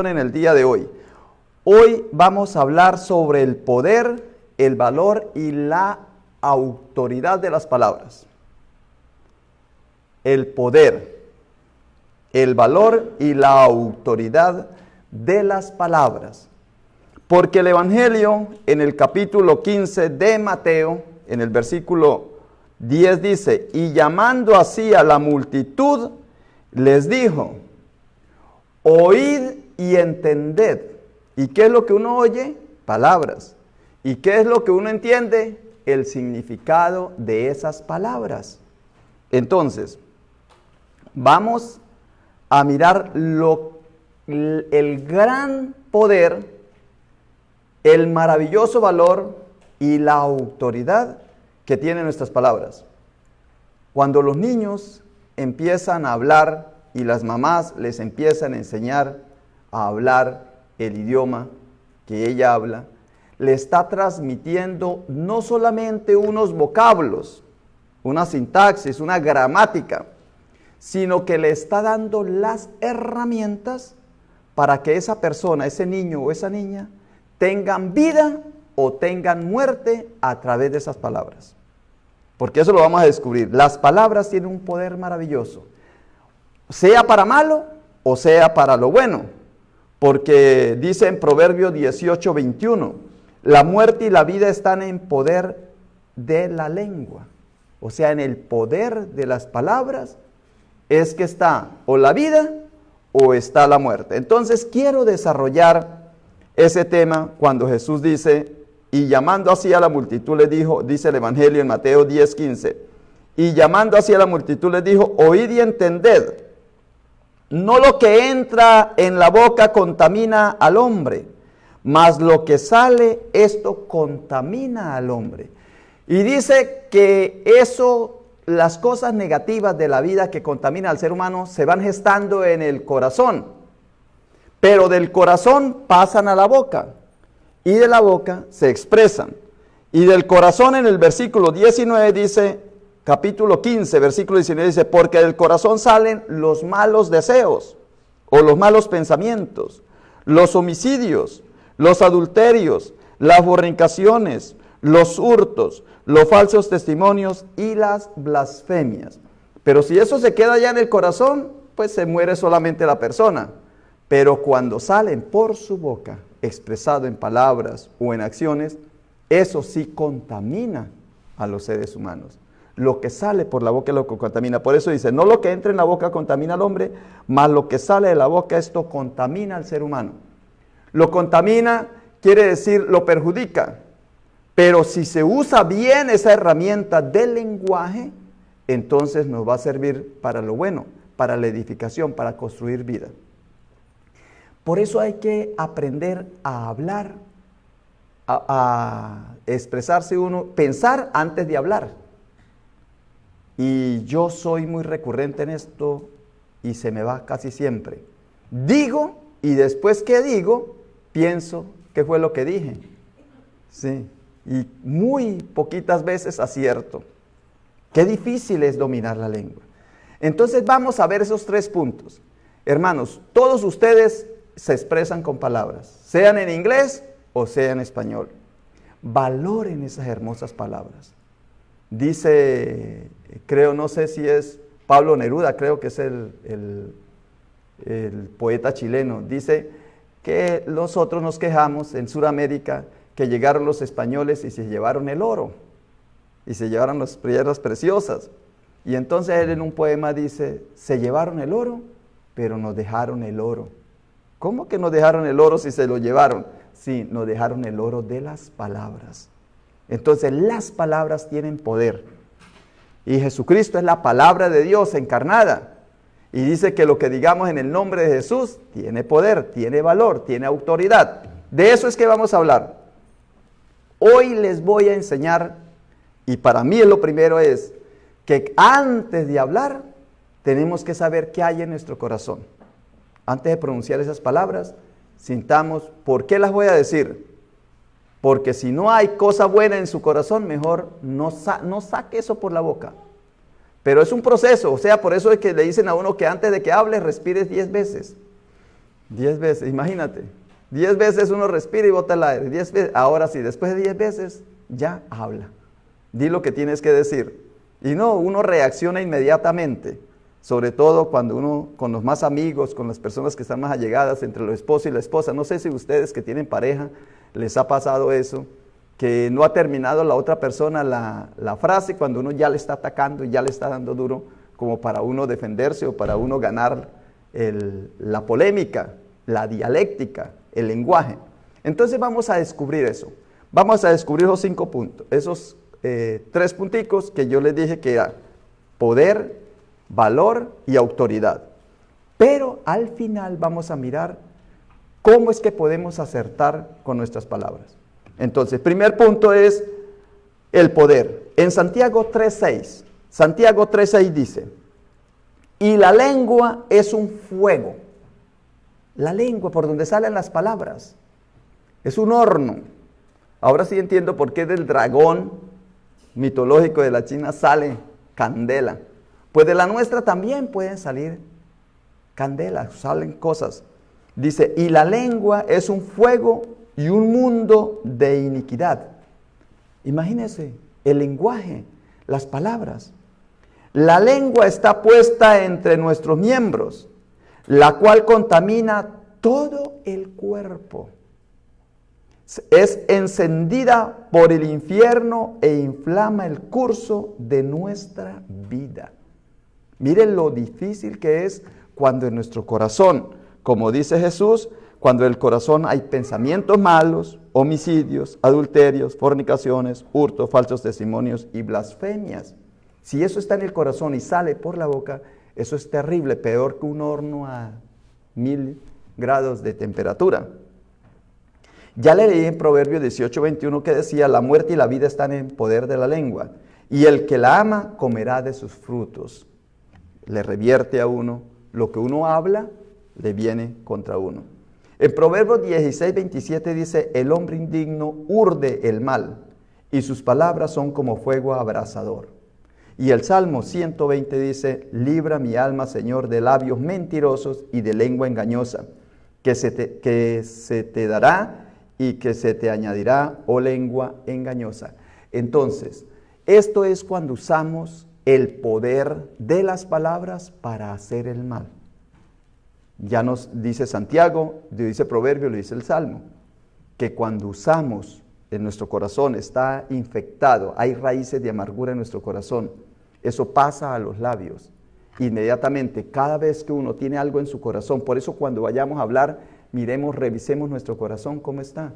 En el día de hoy. Hoy vamos a hablar sobre el poder, el valor y la autoridad de las palabras. El poder, el valor y la autoridad de las palabras. Porque el Evangelio en el capítulo 15 de Mateo, en el versículo 10 dice, y llamando así a la multitud, les dijo, oíd y entended. ¿Y qué es lo que uno oye? Palabras. ¿Y qué es lo que uno entiende? El significado de esas palabras. Entonces, vamos a mirar el gran poder, el maravilloso valor y la autoridad que tienen nuestras palabras. Cuando los niños empiezan a hablar y las mamás les empiezan a enseñar a hablar el idioma que ella habla, le está transmitiendo no solamente unos vocablos, una sintaxis, una gramática, sino que le está dando las herramientas para que esa persona, ese niño o esa niña, tengan vida o tengan muerte a través de esas palabras. Porque eso lo vamos a descubrir. Las palabras tienen un poder maravilloso, sea para malo o sea para lo bueno. Porque dice en Proverbios 18:21, la muerte y la vida están en poder de la lengua. O sea, en el poder de las palabras es que está o la vida o está la muerte. Entonces quiero desarrollar ese tema cuando Jesús dice, y llamando así a la multitud les dijo, dice el Evangelio en Mateo 10:15, y llamando así a la multitud les dijo, oíd y entended. No lo que entra en la boca contamina al hombre, mas lo que sale, esto contamina al hombre. Y dice que eso, las cosas negativas de la vida que contamina al ser humano, se van gestando en el corazón. Pero del corazón pasan a la boca, y de la boca se expresan. Y del corazón en el versículo 19 dice, capítulo 15, versículo 19 dice, porque del corazón salen los malos deseos o los malos pensamientos, los homicidios, los adulterios, las fornicaciones, los hurtos, los falsos testimonios y las blasfemias. Pero si eso se queda ya en el corazón, pues se muere solamente la persona. Pero cuando salen por su boca, expresado en palabras o en acciones, eso sí contamina a los seres humanos. Lo que sale por la boca es lo que contamina. Por eso dice, no lo que entra en la boca contamina al hombre, mas lo que sale de la boca, esto contamina al ser humano. Lo contamina quiere decir lo perjudica. Pero si se usa bien esa herramienta del lenguaje, entonces nos va a servir para lo bueno, para la edificación, para construir vida. Por eso hay que aprender a hablar, a expresarse uno, pensar antes de hablar. Y yo soy muy recurrente en esto y se me va casi siempre. Digo y después que digo, pienso qué fue lo que dije. Sí, y muy poquitas veces acierto. Qué difícil es dominar la lengua. Entonces vamos a ver esos 3 puntos. Hermanos, todos ustedes se expresan con palabras, sean en inglés o sea en español. Valoren esas hermosas palabras. Dice, creo, no sé si es Pablo Neruda, creo que es el poeta chileno, dice que nosotros nos quejamos en Sudamérica que llegaron los españoles y se llevaron el oro, y se llevaron las piedras preciosas. Y entonces él en un poema dice, se llevaron el oro, pero nos dejaron el oro. ¿Cómo que nos dejaron el oro si se lo llevaron? Sí, nos dejaron el oro de las palabras. Entonces las palabras tienen poder. Y Jesucristo es la palabra de Dios encarnada. Y dice que lo que digamos en el nombre de Jesús tiene poder, tiene valor, tiene autoridad. De eso es que vamos a hablar. Hoy les voy a enseñar, y para mí lo primero es que antes de hablar tenemos que saber qué hay en nuestro corazón. Antes de pronunciar esas palabras, sintamos, ¿por qué las voy a decir? Porque si no hay cosa buena en su corazón, mejor no saque eso por la boca. Pero es un proceso, o sea, por eso es que le dicen a uno que antes de que hable, respires 10 veces. 10 veces, imagínate. 10 veces uno respira y bota el aire. 10 veces, ahora sí, después de 10 veces, ya habla. Di lo que tienes que decir. Y no, uno reacciona inmediatamente. Sobre todo cuando uno, con los más amigos, con las personas que están más allegadas, entre el esposo y la esposa. No sé si ustedes que tienen pareja, les ha pasado eso, que no ha terminado la otra persona la frase cuando uno ya le está atacando y ya le está dando duro, como para uno defenderse o para uno ganar la polémica, la dialéctica, el lenguaje. Entonces vamos a descubrir eso. Vamos a descubrir esos 5 puntos, esos 3 punticos que yo les dije que era poder, valor y autoridad. Pero al final vamos a mirar cómo es que podemos acertar con nuestras palabras. Entonces, primer punto es el poder. En Santiago 3:6 dice, y la lengua es un fuego. La lengua, por donde salen las palabras, es un horno. Ahora sí entiendo por qué del dragón mitológico de la China sale candela. Pues de la nuestra también pueden salir candelas, salen cosas. Dice, y la lengua es un fuego y un mundo de iniquidad. Imagínense, el lenguaje, las palabras. La lengua está puesta entre nuestros miembros, la cual contamina todo el cuerpo. Es encendida por el infierno e inflama el curso de nuestra vida. Miren lo difícil que es cuando en nuestro corazón, como dice Jesús, cuando en el corazón hay pensamientos malos, homicidios, adulterios, fornicaciones, hurtos, falsos testimonios y blasfemias. Si eso está en el corazón y sale por la boca, eso es terrible, peor que un horno a 1000 grados de temperatura. Ya le leí en Proverbios 18:21 que decía, la muerte y la vida están en poder de la lengua, y el que la ama comerá de sus frutos. Le revierte a uno, lo que uno habla, le viene contra uno. En Proverbios 16:27 dice, el hombre indigno urde el mal, y sus palabras son como fuego abrasador. Y el Salmo 120 dice, libra mi alma, Señor, de labios mentirosos y de lengua engañosa, que se te dará y que se te añadirá, oh lengua engañosa. Entonces, esto es cuando usamos el poder de las palabras para hacer el mal. Ya nos dice Santiago, dice Proverbio, lo dice el Salmo, que cuando usamos en nuestro corazón, está infectado, hay raíces de amargura en nuestro corazón, eso pasa a los labios. Inmediatamente, cada vez que uno tiene algo en su corazón, por eso cuando vayamos a hablar, miremos, revisemos nuestro corazón, cómo está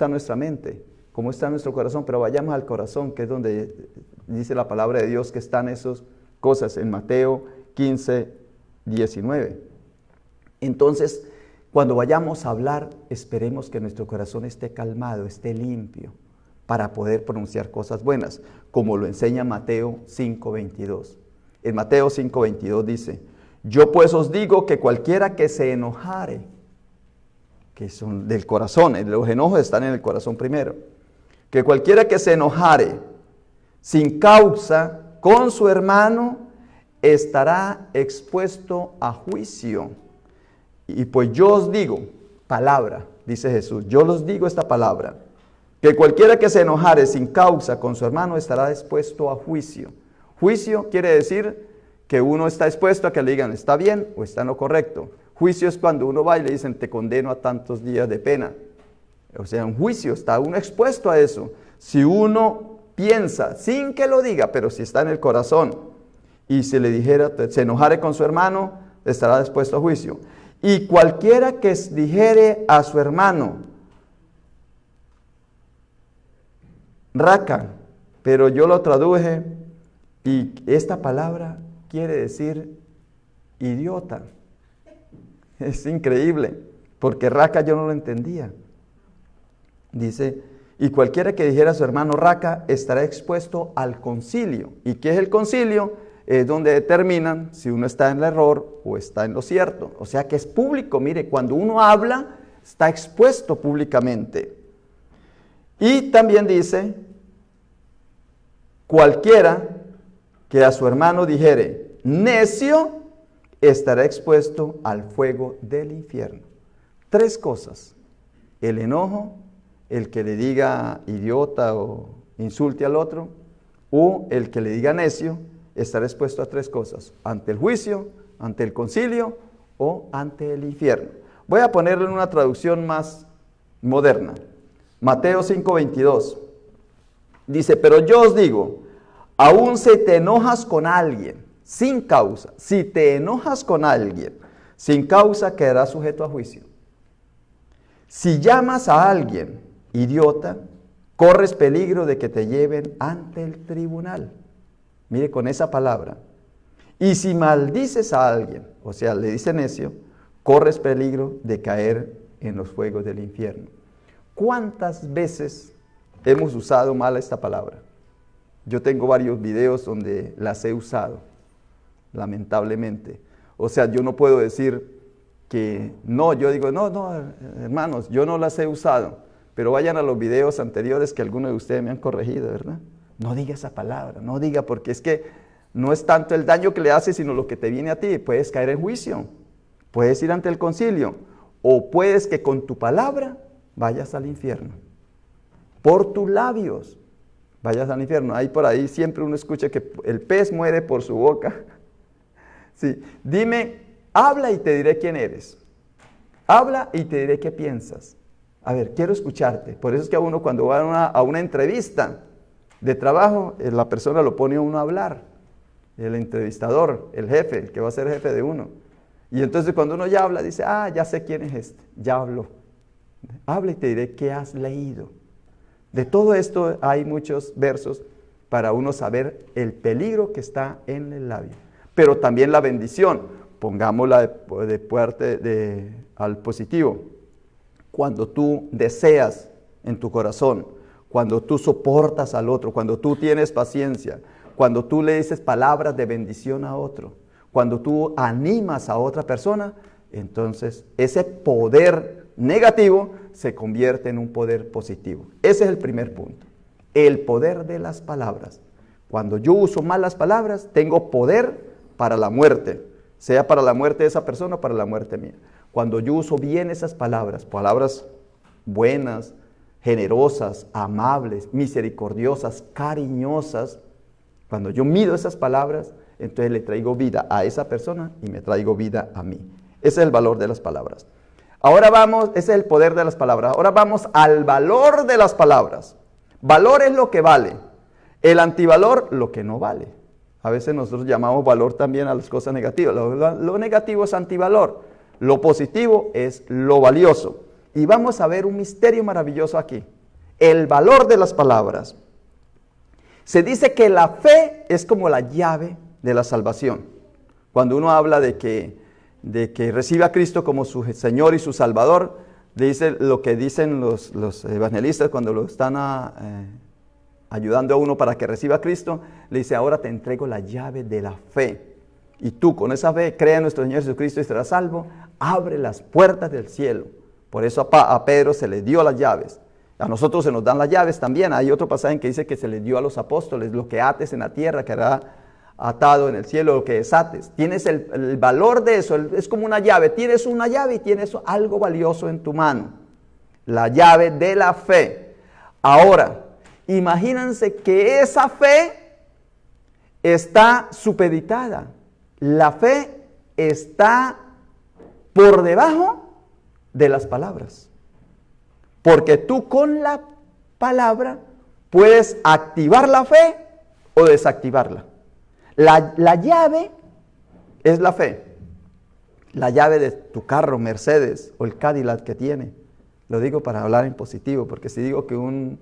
nuestra mente, cómo está nuestro corazón, pero vayamos al corazón, que es donde dice la palabra de Dios que están esas cosas, en Mateo 15:19. Entonces, cuando vayamos a hablar, esperemos que nuestro corazón esté calmado, esté limpio, para poder pronunciar cosas buenas, como lo enseña Mateo 5:22. En Mateo 5:22 dice, yo pues os digo que cualquiera que se enojare, que son del corazón, los enojos están en el corazón primero, que cualquiera que se enojare sin causa con su hermano, estará expuesto a juicio. Y pues yo os digo, palabra, dice Jesús, yo os digo esta palabra, que cualquiera que se enojare sin causa con su hermano estará expuesto a juicio. Juicio quiere decir que uno está expuesto a que le digan, está bien o está en lo correcto. Juicio es cuando uno va y le dicen, te condeno a tantos días de pena. O sea, en juicio está uno expuesto a eso. Si uno piensa, sin que lo diga, pero si está en el corazón, y se le dijera, se enojare con su hermano, estará expuesto a juicio. Y cualquiera que dijere a su hermano, raca, pero yo lo traduje, y esta palabra quiere decir idiota. Es increíble, porque raca yo no lo entendía. Dice, y cualquiera que dijera a su hermano raca estará expuesto al concilio. ¿Y qué es el concilio? Es donde determinan si uno está en el error o está en lo cierto. O sea que es público. Mire, cuando uno habla, está expuesto públicamente. Y también dice, cualquiera que a su hermano dijere necio, estará expuesto al fuego del infierno. 3 cosas. El enojo, el que le diga idiota o insulte al otro, o el que le diga necio, estará expuesto a 3 cosas: ante el juicio, ante el concilio o ante el infierno. Voy a ponerle en una traducción más moderna. Mateo 5:22. Dice, pero yo os digo, aún si te enojas con alguien sin causa, si te enojas con alguien sin causa, quedarás sujeto a juicio. Si llamas a alguien idiota, corres peligro de que te lleven ante el tribunal. Mire, con esa palabra. Y si maldices a alguien, o sea, le dice necio, corres peligro de caer en los fuegos del infierno. ¿Cuántas veces hemos usado mal esta palabra? Yo tengo varios videos donde las he usado, lamentablemente. O sea, yo no puedo decir que no, yo digo, no, hermanos, yo no las he usado. Pero vayan a los videos anteriores que algunos de ustedes me han corregido, ¿verdad? No diga esa palabra, no diga, porque es que no es tanto el daño que le hace, sino lo que te viene a ti. Puedes caer en juicio, puedes ir ante el concilio, o puedes que con tu palabra vayas al infierno. Por tus labios vayas al infierno. Ahí por ahí siempre uno escucha que el pez muere por su boca. Sí. Dime, habla y te diré quién eres. Habla y te diré qué piensas. A ver, quiero escucharte. Por eso es que a uno cuando va a una entrevista de trabajo, la persona lo pone a uno a hablar. El entrevistador, el jefe, el que va a ser jefe de uno. Y entonces cuando uno ya habla, dice, ya sé quién es este, ya habló. Habla y te diré qué has leído. De todo esto hay muchos versos para uno saber el peligro que está en el labio. Pero también la bendición, pongámosla al positivo. Cuando tú deseas en tu corazón, cuando tú soportas al otro, cuando tú tienes paciencia, cuando tú le dices palabras de bendición a otro, cuando tú animas a otra persona, entonces ese poder negativo se convierte en un poder positivo. Ese es el primer punto. El poder de las palabras. Cuando yo uso mal las palabras, tengo poder para la muerte, sea para la muerte de esa persona o para la muerte mía. Cuando yo uso bien esas palabras, palabras buenas, generosas, amables, misericordiosas, cariñosas, cuando yo mido esas palabras, entonces le traigo vida a esa persona y me traigo vida a mí. Ese es el valor de las palabras. Ahora vamos, ese es el poder de las palabras. Ahora vamos al valor de las palabras. Valor es lo que vale. El antivalor, lo que no vale. A veces nosotros llamamos valor también a las cosas negativas. Lo negativo es antivalor. Lo positivo es lo valioso. Y vamos a ver un misterio maravilloso aquí. El valor de las palabras. Se dice que la fe es como la llave de la salvación. Cuando uno habla de que recibe a Cristo como su Señor y su Salvador, dice lo que dicen los evangelistas cuando lo están ayudando a uno para que reciba a Cristo, le dice, ahora te entrego la llave de la fe. Y tú con esa fe, crea en nuestro Señor Jesucristo y serás salvo, abre las puertas del cielo. Por eso a Pedro se le dio las llaves. A nosotros se nos dan las llaves también. Hay otro pasaje en que dice que se le dio a los apóstoles, lo que ates en la tierra quedará atado en el cielo, lo que desates. Tienes el valor de eso, es como una llave. Tienes una llave y tienes algo valioso en tu mano. La llave de la fe. Ahora, imagínense que esa fe está supeditada. La fe está por debajo de las palabras. Porque tú con la palabra puedes activar la fe o desactivarla. La llave es la fe. La llave de tu carro, Mercedes o el Cadillac que tiene. Lo digo para hablar en positivo, porque si digo que un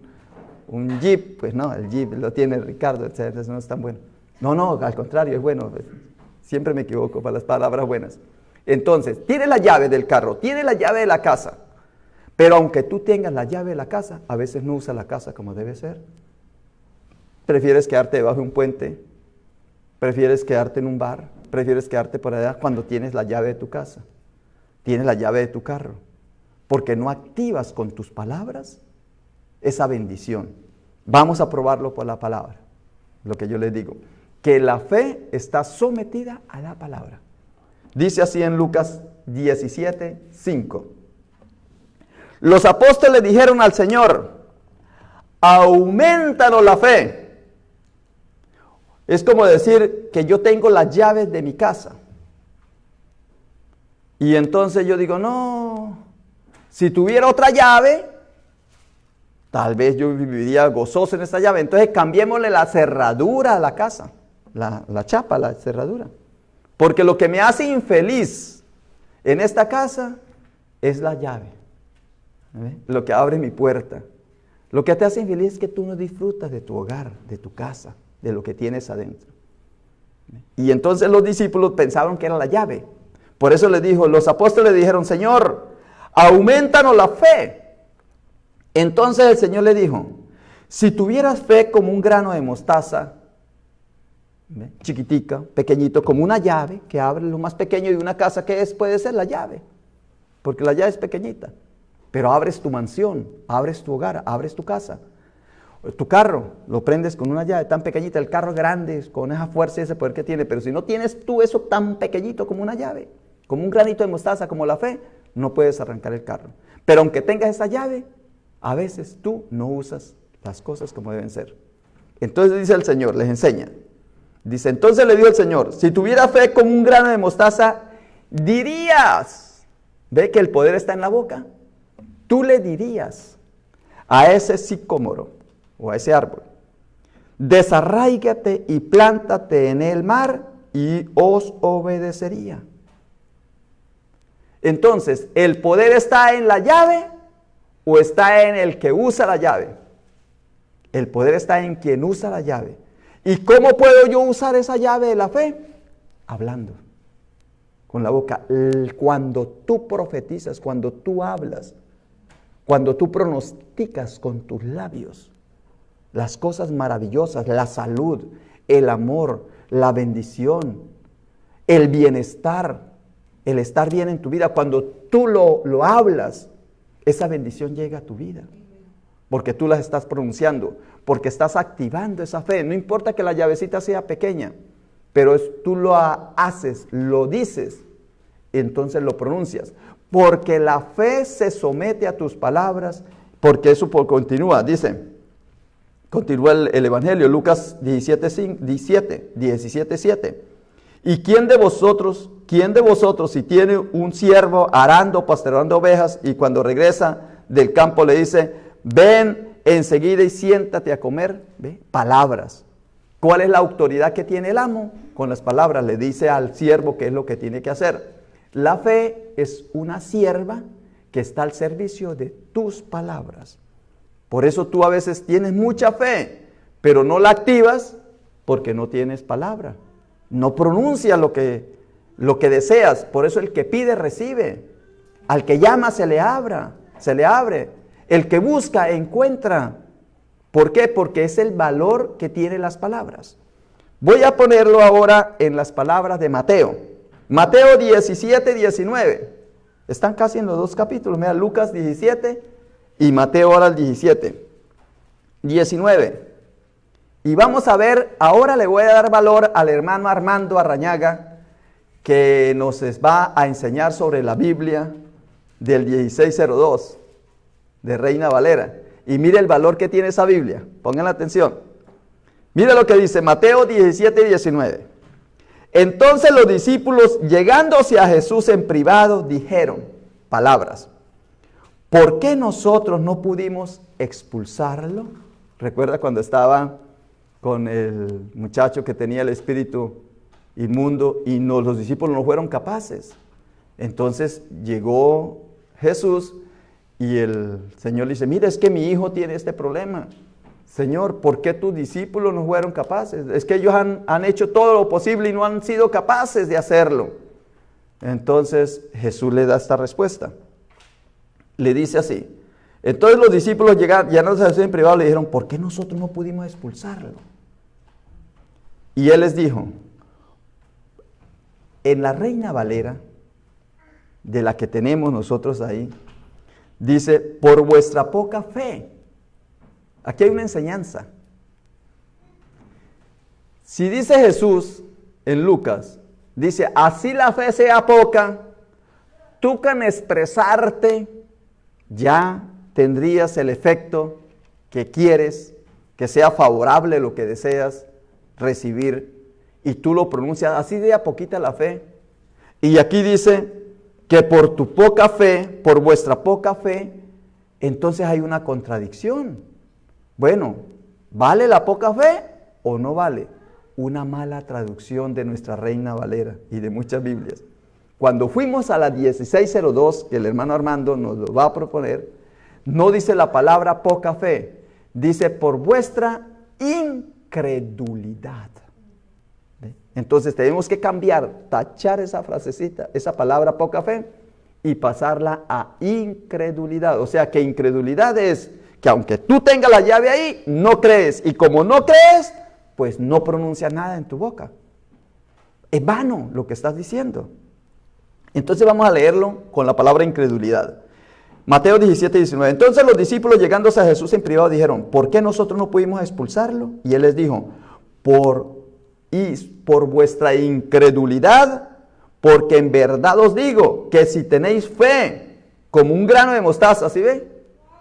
Jeep, pues no, el Jeep lo tiene Ricardo, eso no es tan bueno. No, al contrario, es bueno. Siempre me equivoco para las palabras buenas. Entonces, tiene la llave del carro, tiene la llave de la casa. Pero aunque tú tengas la llave de la casa, a veces no usas la casa como debe ser. Prefieres quedarte debajo de un puente, prefieres quedarte en un bar, prefieres quedarte por allá cuando tienes la llave de tu casa, tienes la llave de tu carro, porque no activas con tus palabras esa bendición. Vamos a probarlo por la palabra, lo que yo les digo, que la fe está sometida a la palabra. Dice así en Lucas 17:5. Los apóstoles dijeron al Señor, aumentanos la fe. Es como decir que yo tengo las llaves de mi casa. Y entonces yo digo, no, si tuviera otra llave, tal vez yo viviría gozoso en esta llave. Entonces cambiémosle la cerradura a la casa, la chapa, la cerradura. Porque lo que me hace infeliz en esta casa es la llave. Lo que abre mi puerta. Lo que te hace infeliz es que tú no disfrutas de tu hogar, de tu casa, de lo que tienes adentro. Y entonces los discípulos pensaron que era la llave. Por eso les dijo, los apóstoles dijeron, Señor, aumentanos la fe. Entonces el Señor le dijo, si tuvieras fe como un grano de mostaza, chiquitica, pequeñito, como una llave que abre lo más pequeño de una casa, que puede ser la llave, porque la llave es pequeñita, pero abres tu mansión, abres tu hogar, abres tu casa. Tu carro lo prendes con una llave tan pequeñita, el carro grande, con esa fuerza y ese poder que tiene, pero si no tienes tú eso tan pequeñito como una llave, como un granito de mostaza, como la fe, no puedes arrancar el carro. Pero aunque tengas esa llave, a veces tú no usas las cosas como deben ser. Entonces dice el Señor, les enseña. Dice, entonces le dijo el Señor, si tuviera fe como un grano de mostaza, dirías, ve que el poder está en la boca, tú le dirías a ese sicómoro o a ese árbol, desarráigate y plántate en el mar y os obedecería. Entonces, ¿el poder está en la llave o está en el que usa la llave? El poder está en quien usa la llave. ¿Y cómo puedo yo usar esa llave de la fe? Hablando con la boca. Cuando tú profetizas, cuando tú hablas, cuando tú pronosticas con tus labios las cosas maravillosas, la salud, el amor, la bendición, el bienestar, el estar bien en tu vida, cuando tú lo hablas, esa bendición llega a tu vida. Porque tú las estás pronunciando, porque estás activando esa fe. No importa que la llavecita sea pequeña, pero tú lo haces, lo dices, entonces lo pronuncias. Porque la fe se somete a tus palabras, porque eso continúa, continúa el Evangelio, Lucas 17:7. ¿Y quién de vosotros, si tiene un siervo arando, pastoreando ovejas, y cuando regresa del campo le dice, ven enseguida y siéntate a comer? ¿Ve? Palabras. ¿Cuál es la autoridad que tiene el amo? Con las palabras le dice al siervo qué es lo que tiene que hacer. La fe es una sierva que está al servicio de tus palabras. Por eso tú a veces tienes mucha fe, pero no la activas porque no tienes palabra. No pronuncias lo que deseas. Por eso el que pide recibe. Al que llama se le abre. El que busca encuentra. ¿Por qué? Porque es el valor que tienen las palabras. Voy a ponerlo ahora en las palabras de Mateo. Mateo 17:19. Están casi en los dos capítulos. Mira, Lucas 17 y Mateo ahora el 19. Y vamos a ver, ahora le voy a dar valor al hermano Armando Arrañaga, que nos va a enseñar sobre la Biblia del 1602, de Reina Valera. Y mire el valor que tiene esa Biblia, pongan la atención. Mire lo que dice Mateo 17:19. Entonces los discípulos, llegándose a Jesús en privado, dijeron palabras. ¿Por qué nosotros no pudimos expulsarlo? ¿Recuerda cuando estaba con el muchacho que tenía el espíritu inmundo y los discípulos no fueron capaces? Entonces llegó Jesús y el Señor le dice, mira, es que mi hijo tiene este problema. Señor, ¿por qué tus discípulos no fueron capaces? Es que ellos han hecho todo lo posible y no han sido capaces de hacerlo. Entonces Jesús le da esta respuesta. Le dice así. Entonces los discípulos llegándose a Jesús en privado le dijeron, ¿por qué nosotros no pudimos expulsarlo? Y él les dijo, en la Reina Valera, de la que tenemos nosotros ahí, dice, por vuestra poca fe. Aquí hay una enseñanza. Si dice Jesús en Lucas, dice, así la fe sea poca, tú can expresarte ya tendrías el efecto que quieres, que sea favorable lo que deseas recibir, y tú lo pronuncias así de a poquita la fe. Y aquí dice que por tu poca fe, por vuestra poca fe, entonces hay una contradicción. Bueno, ¿vale la poca fe o no vale? Una mala traducción de nuestra Reina Valera y de muchas Biblias. Cuando fuimos a la 1602, que el hermano Armando nos lo va a proponer, no dice la palabra poca fe, dice por vuestra incredulidad. ¿Ve? Entonces tenemos que cambiar, tachar esa frasecita, esa palabra poca fe, y pasarla a incredulidad. O sea que incredulidad es que aunque tú tengas la llave ahí, no crees. Y como no crees, pues no pronuncias nada en tu boca. Es vano lo que estás diciendo. Entonces vamos a leerlo con la palabra incredulidad. Mateo 17, 19. Entonces los discípulos, llegándose a Jesús en privado, dijeron: ¿por qué nosotros no pudimos expulsarlo? Y él les dijo: por vuestra incredulidad, porque en verdad os digo que si tenéis fe como un grano de mostaza, ¿sí ve?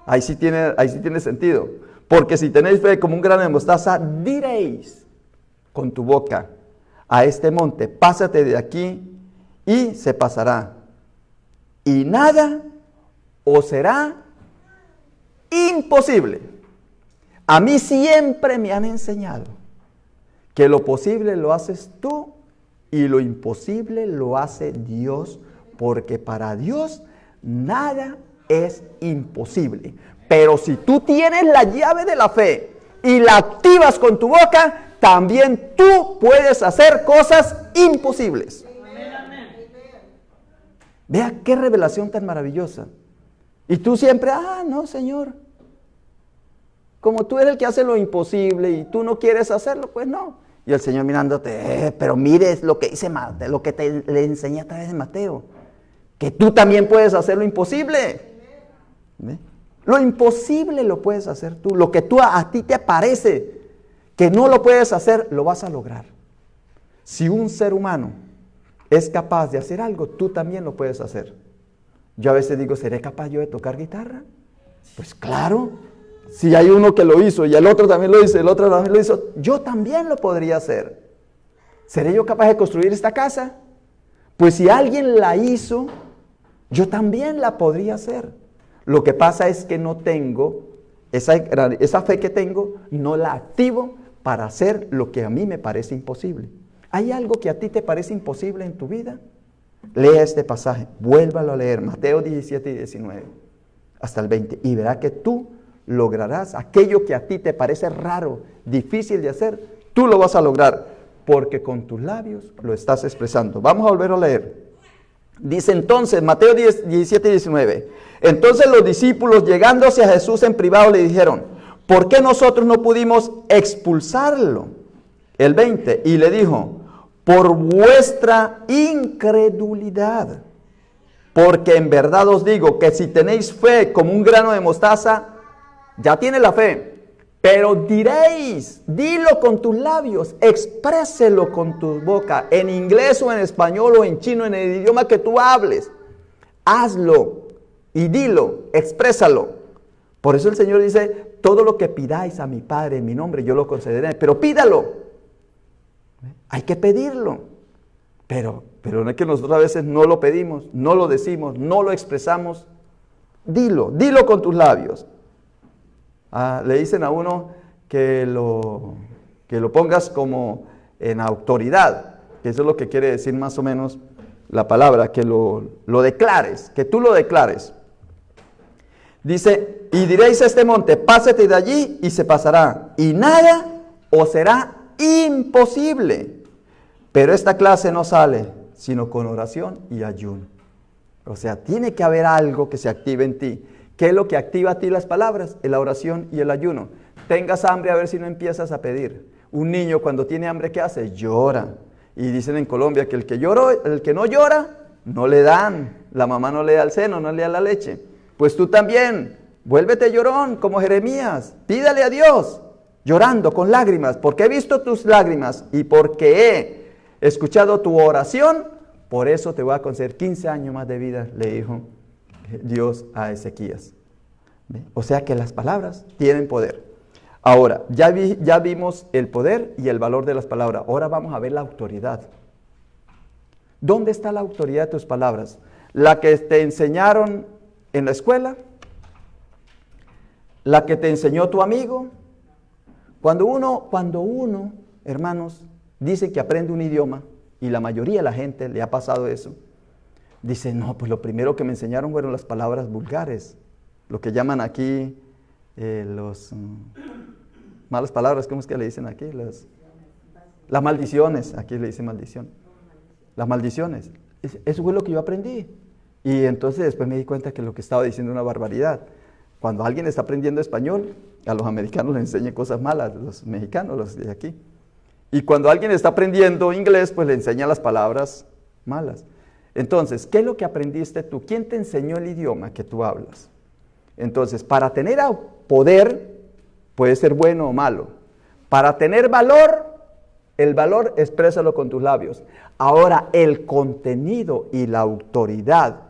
Ahí sí tiene sentido. Porque si tenéis fe como un grano de mostaza, diréis con tu boca a este monte: pásate de aquí, y se pasará. Y nada os será imposible. A mí siempre me han enseñado que lo posible lo haces tú y lo imposible lo hace Dios, porque para Dios nada es imposible. Pero si tú tienes la llave de la fe y la activas con tu boca, también tú puedes hacer cosas imposibles. Vea qué revelación tan maravillosa. Y tú siempre, no, Señor, como tú eres el que hace lo imposible y tú no quieres hacerlo, pues no. Y el Señor mirándote, pero mires lo que dice Mateo, lo que le enseñé a través de Mateo, que tú también puedes hacer lo imposible. ¿Ve? Lo imposible lo puedes hacer tú. Lo que a ti te parece que no lo puedes hacer, lo vas a lograr. Si un ser humano es capaz de hacer algo, tú también lo puedes hacer. Yo a veces digo, ¿seré capaz yo de tocar guitarra? Pues claro, si hay uno que lo hizo y el otro también lo hizo, el otro también lo hizo, yo también lo podría hacer. ¿Seré yo capaz de construir esta casa? Pues si alguien la hizo, yo también la podría hacer. Lo que pasa es que no tengo, esa fe que tengo, no la activo para hacer lo que a mí me parece imposible. ¿Hay algo que a ti te parece imposible en tu vida? Lea este pasaje, vuélvalo a leer, Mateo 17 y 19, hasta el 20, y verá que tú lograrás aquello que a ti te parece raro, difícil de hacer, tú lo vas a lograr, porque con tus labios lo estás expresando. Vamos a volver a leer. Dice entonces, Mateo 17 y 19, entonces los discípulos, llegándose a Jesús en privado, le dijeron: ¿por qué nosotros no pudimos expulsarlo? El 20, y le dijo: por vuestra incredulidad. Porque en verdad os digo que si tenéis fe como un grano de mostaza, ya tiene la fe, pero diréis, dilo con tus labios, expréselo con tu boca, en inglés o en español o en chino, en el idioma que tú hables. Hazlo y dilo, exprésalo. Por eso el Señor dice: todo lo que pidáis a mi Padre en mi nombre, yo lo concederé, pero pídalo. Hay que pedirlo, pero no es que nosotros a veces no lo pedimos, no lo decimos, no lo expresamos. Dilo con tus labios. Le dicen a uno que lo pongas como en autoridad, que eso es lo que quiere decir más o menos la palabra, que lo declares, que tú lo declares. Dice: y diréis a este monte: pásate de allí, y se pasará, y nada os será imposible. Pero esta clase no sale sino con oración y ayuno. O sea, tiene que haber algo que se active en ti. ¿Qué es lo que activa a ti las palabras? La oración y el ayuno. Tengas hambre, a ver si no empiezas a pedir. Un niño cuando tiene hambre, ¿qué hace? Llora. Y dicen en Colombia que el que no llora, no le dan. La mamá no le da el seno, no le da la leche. Pues tú también, vuélvete llorón como Jeremías. Pídale a Dios, llorando con lágrimas, porque he visto tus lágrimas y porque he escuchado tu oración, por eso te voy a conceder 15 años más de vida, le dijo Dios a Ezequías. ¿Ve? O sea que las palabras tienen poder. Ahora, ya vimos el poder y el valor de las palabras. Ahora vamos a ver la autoridad. ¿Dónde está la autoridad de tus palabras? ¿La que te enseñaron en la escuela? ¿La que te enseñó tu amigo? Cuando uno, hermanos, dice que aprende un idioma, y la mayoría de la gente le ha pasado eso, dice, no, pues lo primero que me enseñaron fueron las palabras vulgares, lo que llaman aquí malas palabras, ¿cómo es que le dicen aquí? Las maldiciones, aquí le dicen maldición. Las maldiciones, eso fue lo que yo aprendí. Y entonces después me di cuenta que lo que estaba diciendo era una barbaridad. Cuando alguien está aprendiendo español, a los americanos les enseñan cosas malas, los mexicanos, los de aquí. Y cuando alguien está aprendiendo inglés, pues le enseña las palabras malas. Entonces, ¿qué es lo que aprendiste tú? ¿Quién te enseñó el idioma que tú hablas? Entonces, para tener poder, puede ser bueno o malo. Para tener valor, el valor exprésalo con tus labios. Ahora, el contenido y la autoridad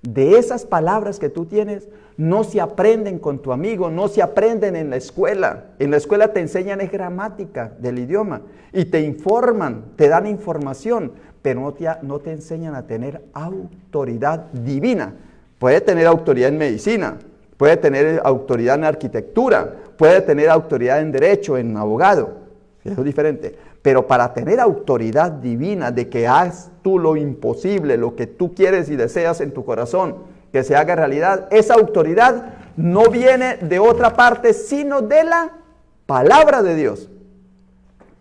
de esas palabras que tú tienes no se aprenden con tu amigo, no se aprenden en la escuela. En la escuela te enseñan es gramática del idioma y te informan, te dan información, pero no te enseñan a tener autoridad divina. Puede tener autoridad en medicina, puede tener autoridad en arquitectura, puede tener autoridad en derecho, en abogado, eso es diferente. Pero para tener autoridad divina de que haz tú lo imposible, lo que tú quieres y deseas en tu corazón, que se haga realidad, esa autoridad no viene de otra parte, sino de la palabra de Dios.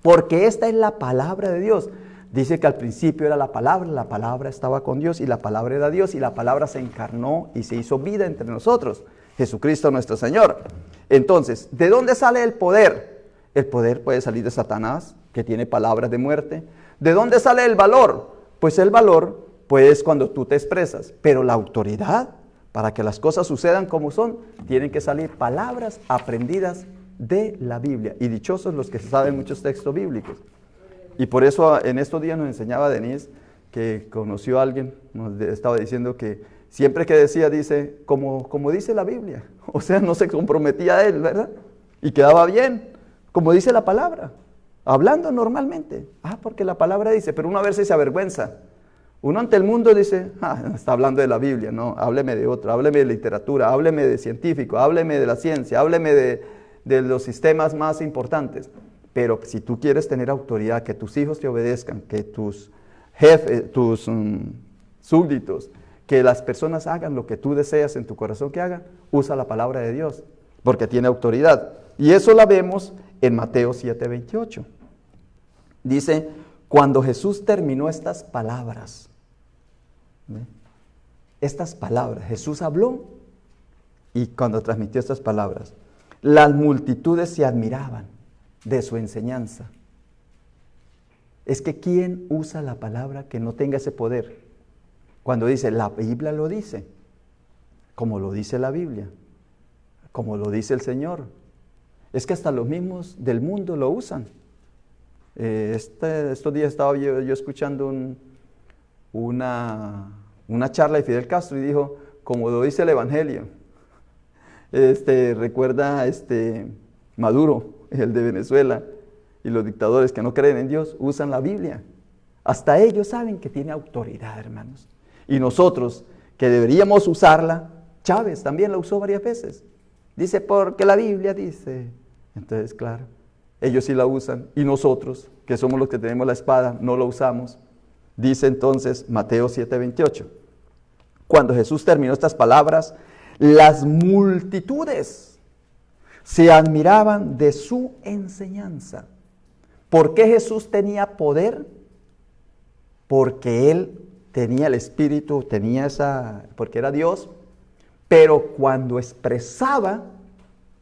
Porque esta es la palabra de Dios. Dice que al principio era la palabra estaba con Dios y la palabra era Dios y la palabra se encarnó y se hizo vida entre nosotros. Jesucristo nuestro Señor. Entonces, ¿de dónde sale el poder? El poder puede salir de Satanás, que tiene palabras de muerte. ¿De dónde sale el valor? Pues el valor, pues cuando tú te expresas. Pero la autoridad, para que las cosas sucedan como son, tienen que salir palabras aprendidas de la Biblia. Y dichosos los que saben muchos textos bíblicos. Y por eso en estos días nos enseñaba Denise, que conoció a alguien, nos estaba diciendo que siempre que decía, dice, como dice la Biblia. O sea, no se comprometía a él, ¿verdad? Y quedaba bien, como dice la palabra. Hablando normalmente. Porque la palabra dice, pero uno a veces se avergüenza. Uno ante el mundo dice, está hablando de la Biblia, no, hábleme de otra, hábleme de literatura, hábleme de científico, hábleme de la ciencia, hábleme de los sistemas más importantes. Pero si tú quieres tener autoridad, que tus hijos te obedezcan, que tus jefes, tus súbditos, que las personas hagan lo que tú deseas en tu corazón que hagan, usa la palabra de Dios, porque tiene autoridad. Y eso la vemos en Mateo 7:28. Dice, cuando Jesús terminó estas palabras, Jesús habló y cuando transmitió estas palabras, las multitudes se admiraban de su enseñanza. Es que ¿quién usa la palabra que no tenga ese poder? Cuando dice, la Biblia lo dice, como lo dice la Biblia, como lo dice el Señor. Es que hasta los mismos del mundo lo usan. Estos días estaba yo escuchando una charla de Fidel Castro y dijo, como lo dice el Evangelio. Recuerda Maduro, el de Venezuela, y los dictadores que no creen en Dios usan la Biblia. Hasta ellos saben que tiene autoridad, hermanos. Y nosotros, que deberíamos usarla, Chávez también la usó varias veces. Dice, porque la Biblia dice. Entonces, claro, ellos sí la usan. Y nosotros, que somos los que tenemos la espada, no la usamos. Dice entonces Mateo 7:28. Cuando Jesús terminó estas palabras, las multitudes se admiraban de su enseñanza. ¿Por qué Jesús tenía poder? Porque Él tenía el Espíritu, porque era Dios, pero cuando expresaba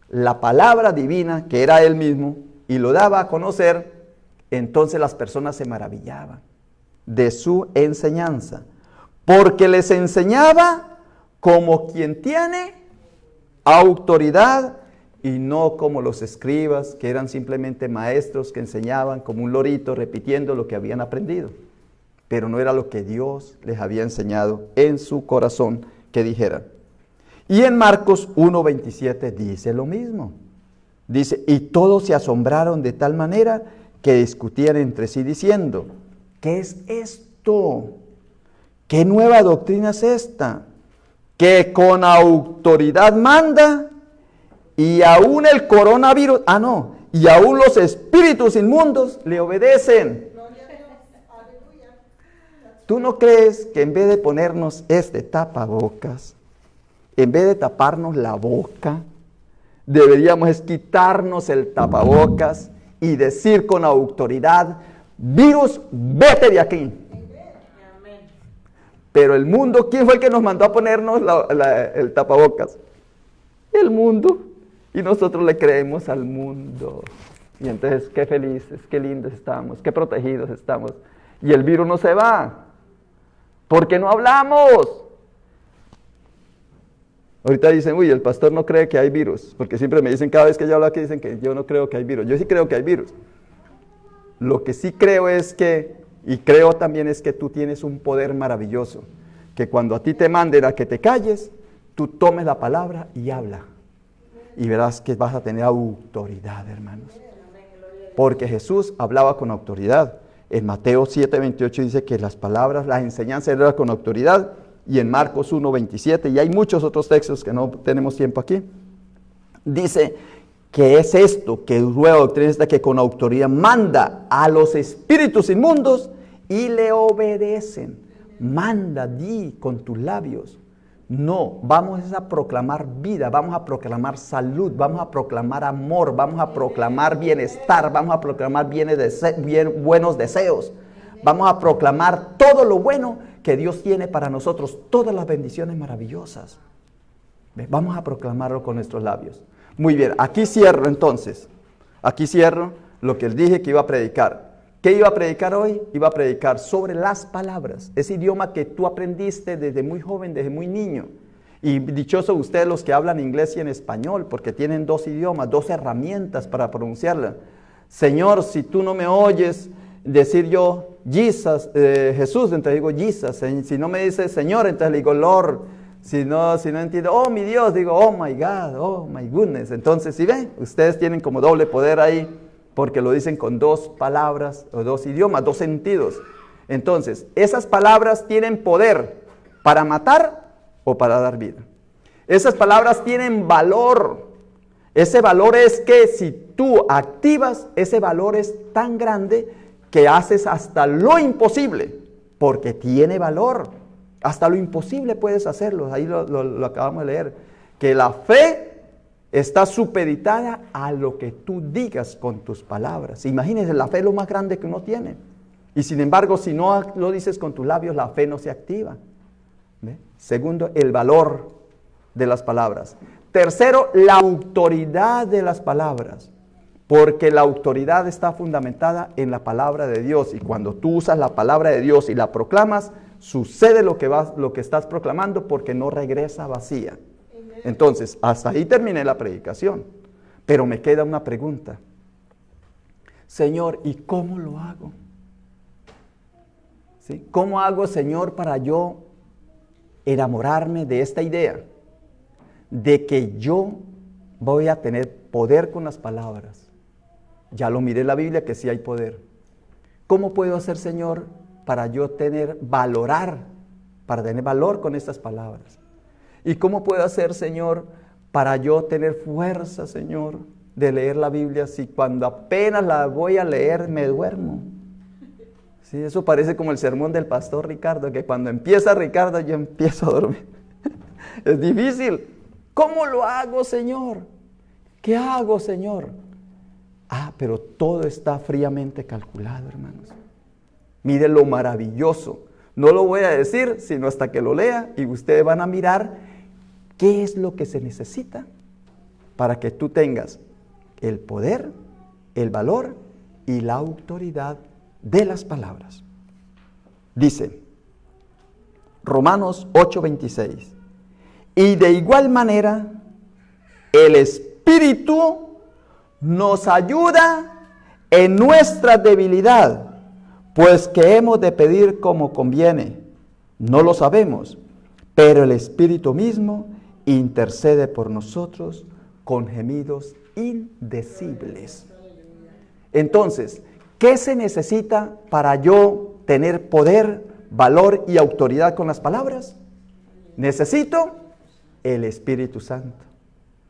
la palabra divina, que era Él mismo, y lo daba a conocer, entonces las personas se maravillaban de su enseñanza, porque les enseñaba como quien tiene autoridad y no como los escribas, que eran simplemente maestros que enseñaban como un lorito repitiendo lo que habían aprendido. Pero no era lo que Dios les había enseñado en su corazón, que dijera. Y en Marcos 1:27 dice lo mismo. Dice, y todos se asombraron de tal manera que discutían entre sí diciendo, ¿qué es esto? ¿Qué nueva doctrina es esta? Que con autoridad manda y aún el coronavirus, y aún los espíritus inmundos le obedecen. ¿Tú no crees que en vez de ponernos este tapabocas, en vez de taparnos la boca, deberíamos es quitarnos el tapabocas y decir con autoridad, virus, vete de aquí? Pero el mundo, ¿quién fue el que nos mandó a ponernos el tapabocas? El mundo. Y nosotros le creemos al mundo. Y entonces, qué felices, qué lindos estamos, qué protegidos estamos. Y el virus no se va. Porque no hablamos. Ahorita dicen, uy, el pastor no cree que hay virus. Porque siempre me dicen, cada vez que yo hablo aquí, dicen que yo no creo que hay virus. Yo sí creo que hay virus. Lo que sí creo es que, y creo también es que tú tienes un poder maravilloso. Que cuando a ti te manden a que te calles, tú tomes la palabra y habla. Y verás que vas a tener autoridad, hermanos. Porque Jesús hablaba con autoridad. En Mateo 7:28 dice que las palabras, las enseñanzas eran con autoridad. Y en Marcos 1:27, y hay muchos otros textos que no tenemos tiempo aquí, dice que es esto, que nueva doctrina es esta, que con autoridad manda a los espíritus inmundos y le obedecen. Manda, di con tus labios. No, vamos a proclamar vida, vamos a proclamar salud, vamos a proclamar amor, vamos a proclamar bienestar, vamos a proclamar buenos deseos. Vamos a proclamar todo lo bueno que Dios tiene para nosotros, todas las bendiciones maravillosas. Vamos a proclamarlo con nuestros labios. Muy bien, aquí cierro entonces. Aquí cierro lo que les dije que iba a predicar. ¿Qué iba a predicar hoy? Iba a predicar sobre las palabras. Ese idioma que tú aprendiste desde muy joven, desde muy niño. Y dichosos ustedes los que hablan inglés y en español, porque tienen dos idiomas, dos herramientas para pronunciarla. Señor, si tú no me oyes decir yo Jesus, Jesús, entonces digo Jesus. Si no me dice Señor, entonces le digo Lord. Si no entiendo, oh mi Dios, digo oh my God, oh my goodness. Entonces, ¿sí ven? Ustedes tienen como doble poder ahí, porque lo dicen con dos palabras, o dos idiomas, dos sentidos. Entonces, esas palabras tienen poder para matar o para dar vida. Esas palabras tienen valor. Ese valor es que si tú activas, ese valor es tan grande que haces hasta lo imposible, porque tiene valor. Hasta lo imposible puedes hacerlo. Ahí lo acabamos de leer. Que la fe está supeditada a lo que tú digas con tus palabras. Imagínense, la fe es lo más grande que uno tiene. Y sin embargo, si no lo dices con tus labios, la fe no se activa. ¿Ve? Segundo, el valor de las palabras. Tercero, la autoridad de las palabras. Porque la autoridad está fundamentada en la palabra de Dios. Y cuando tú usas la palabra de Dios y la proclamas, sucede lo que estás proclamando, porque no regresa vacía. Entonces, hasta ahí terminé la predicación. Pero me queda una pregunta. Señor, ¿y cómo lo hago? ¿Sí? ¿Cómo hago, Señor, para yo enamorarme de esta idea? De que yo voy a tener poder con las palabras. Ya lo miré en la Biblia que sí hay poder. ¿Cómo puedo hacer, Señor, para yo tener valor con estas palabras? ¿Y cómo puedo hacer, Señor, para yo tener fuerza, Señor, de leer la Biblia si cuando apenas la voy a leer me duermo? Sí, eso parece como el sermón del pastor Ricardo, que cuando empieza Ricardo yo empiezo a dormir. Es difícil. ¿Cómo lo hago, Señor? ¿Qué hago, Señor? Pero todo está fríamente calculado, hermanos. Mire lo maravilloso. No lo voy a decir, sino hasta que lo lea, y ustedes van a mirar qué es lo que se necesita para que tú tengas el poder, el valor y la autoridad de las palabras. Dice Romanos 8:26, y de igual manera el Espíritu nos ayuda en nuestra debilidad, pues que hemos de pedir como conviene, no lo sabemos, pero el Espíritu mismo intercede por nosotros con gemidos indecibles. Entonces, ¿qué se necesita para yo tener poder, valor y autoridad con las palabras? Necesito el Espíritu Santo.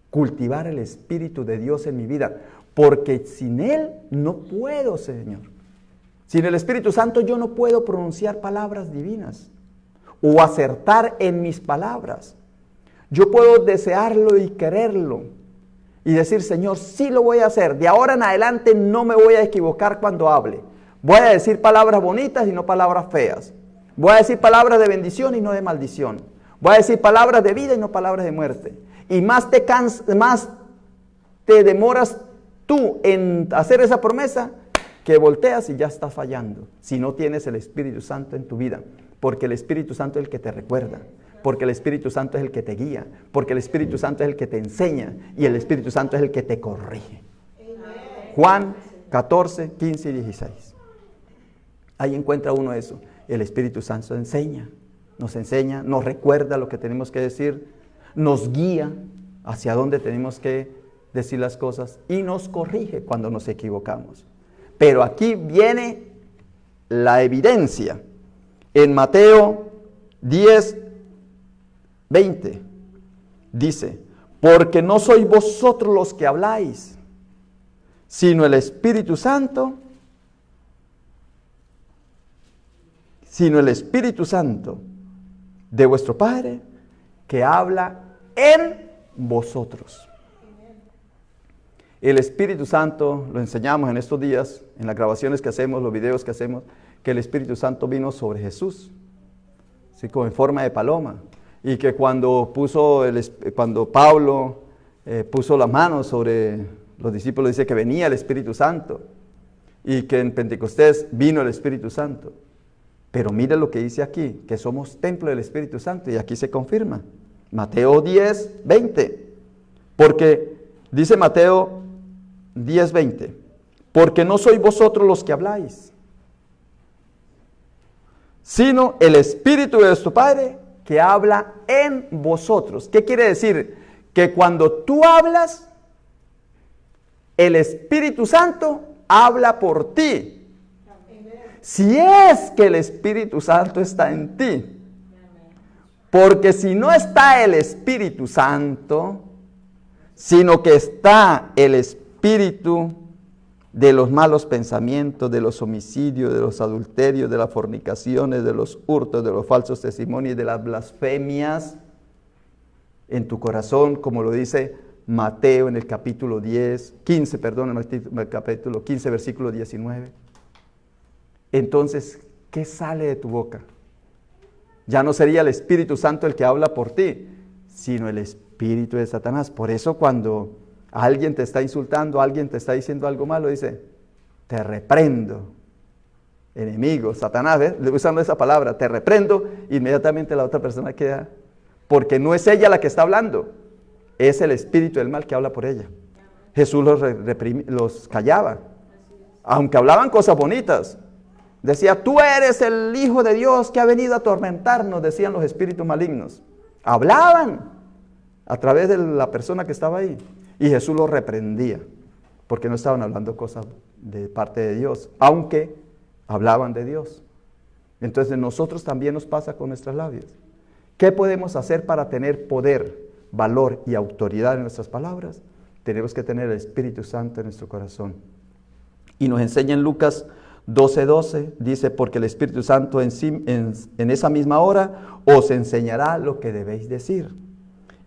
Cultivar el Espíritu de Dios en mi vida, porque sin Él no puedo, Señor. Sin el Espíritu Santo yo no puedo pronunciar palabras divinas o acertar en mis palabras. Yo puedo desearlo y quererlo y decir, Señor, sí lo voy a hacer. De ahora en adelante no me voy a equivocar cuando hable. Voy a decir palabras bonitas y no palabras feas. Voy a decir palabras de bendición y no de maldición. Voy a decir palabras de vida y no palabras de muerte. Y más te demoras tú en hacer esa promesa, que volteas y ya estás fallando, si no tienes el Espíritu Santo en tu vida, porque el Espíritu Santo es el que te recuerda, porque el Espíritu Santo es el que te guía, porque el Espíritu Santo es el que te enseña y el Espíritu Santo es el que te corrige. Juan 14, 15 y 16. Ahí encuentra uno eso. El Espíritu Santo enseña, nos recuerda lo que tenemos que decir, nos guía hacia dónde tenemos que decir las cosas y nos corrige cuando nos equivocamos. Pero aquí viene la evidencia. En Mateo 10, 20, dice, porque no sois vosotros los que habláis, sino el Espíritu Santo, de vuestro Padre, que habla en vosotros. El Espíritu Santo, lo enseñamos en estos días, en las grabaciones que hacemos, los videos que hacemos, que el Espíritu Santo vino sobre Jesús, así como en forma de paloma, y que cuando Pablo puso las manos sobre los discípulos, dice que venía el Espíritu Santo, y que en Pentecostés vino el Espíritu Santo. Pero mire lo que dice aquí, que somos templo del Espíritu Santo, y aquí se confirma. Mateo 10, 20, porque dice Mateo 10:20, porque no sois vosotros los que habláis, sino el Espíritu de vuestro Padre que habla en vosotros. ¿Qué quiere decir? Que cuando tú hablas, el Espíritu Santo habla por ti. Si es que el Espíritu Santo está en ti. Porque si no está el Espíritu Santo, sino que está el espíritu de los malos pensamientos, de los homicidios, de los adulterios, de las fornicaciones, de los hurtos, de los falsos testimonios, de las blasfemias en tu corazón, como lo dice Mateo en el capítulo 15, en el capítulo 15, versículo 19. Entonces, ¿qué sale de tu boca? Ya no sería el Espíritu Santo el que habla por ti, sino el espíritu de Satanás. Por eso cuando alguien te está insultando, alguien te está diciendo algo malo, dice, te reprendo, enemigo, Satanás, ¿ves? Usando esa palabra, te reprendo, inmediatamente la otra persona queda, porque no es ella la que está hablando, es el espíritu del mal que habla por ella. Jesús los callaba, aunque hablaban cosas bonitas. Decía, tú eres el Hijo de Dios que ha venido a atormentarnos, decían los espíritus malignos. Hablaban a través de la persona que estaba ahí. Y Jesús los reprendía, porque no estaban hablando cosas de parte de Dios, aunque hablaban de Dios. Entonces nosotros también nos pasa con nuestros labios. ¿Qué podemos hacer para tener poder, valor y autoridad en nuestras palabras? Tenemos que tener el Espíritu Santo en nuestro corazón. Y nos enseña en Lucas 12:12, dice, porque el Espíritu Santo en esa misma hora os enseñará lo que debéis decir.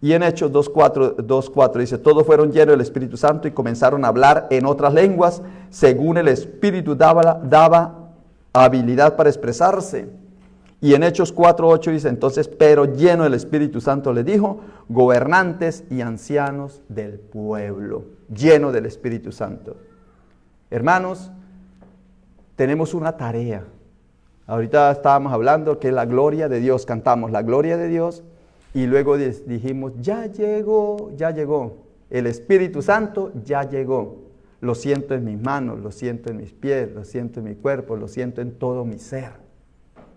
Y en Hechos 2:4 dice, todos fueron llenos del Espíritu Santo y comenzaron a hablar en otras lenguas, según el Espíritu daba habilidad para expresarse. Y en Hechos 4:8 dice, entonces, pero lleno del Espíritu Santo le dijo, gobernantes y ancianos del pueblo, lleno del Espíritu Santo. Hermanos, tenemos una tarea. Ahorita estábamos hablando que la gloria de Dios, cantamos la gloria de Dios, y luego dijimos, ya llegó, el Espíritu Santo ya llegó. Lo siento en mis manos, lo siento en mis pies, lo siento en mi cuerpo, lo siento en todo mi ser.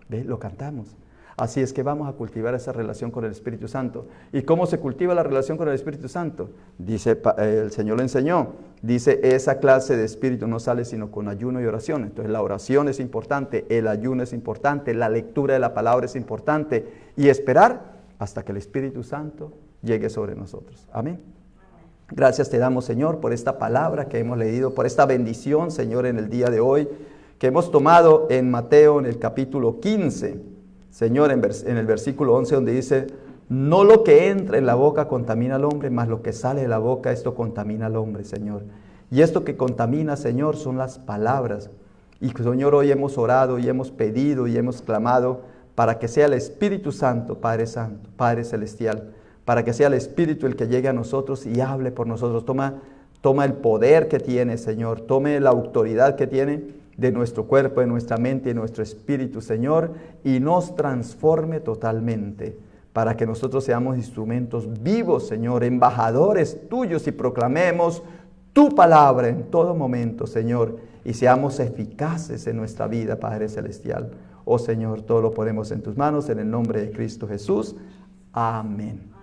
¿Ves? Lo cantamos. Así es que vamos a cultivar esa relación con el Espíritu Santo. ¿Y cómo se cultiva la relación con el Espíritu Santo? Dice, el Señor lo enseñó. Dice, esa clase de espíritu no sale sino con ayuno y oración. Entonces la oración es importante, el ayuno es importante, la lectura de la palabra es importante. Y esperar hasta que el Espíritu Santo llegue sobre nosotros. Amén. Gracias te damos, Señor, por esta palabra que hemos leído, por esta bendición, Señor, en el día de hoy, que hemos tomado en Mateo, en el capítulo 15. Señor, en el versículo 11, donde dice, no lo que entra en la boca contamina al hombre, mas lo que sale de la boca, esto contamina al hombre, Señor. Y esto que contamina, Señor, son las palabras. Y, Señor, hoy hemos orado y hemos pedido y hemos clamado para que sea el Espíritu Santo, Padre Celestial, para que sea el Espíritu el que llegue a nosotros y hable por nosotros. Toma el poder que tiene, Señor, tome la autoridad que tiene de nuestro cuerpo, de nuestra mente y de nuestro espíritu, Señor, y nos transforme totalmente, para que nosotros seamos instrumentos vivos, Señor, embajadores tuyos y proclamemos tu palabra en todo momento, Señor, y seamos eficaces en nuestra vida, Padre Celestial. Oh Señor, todo lo ponemos en tus manos, en el nombre de Cristo Jesús. Amén.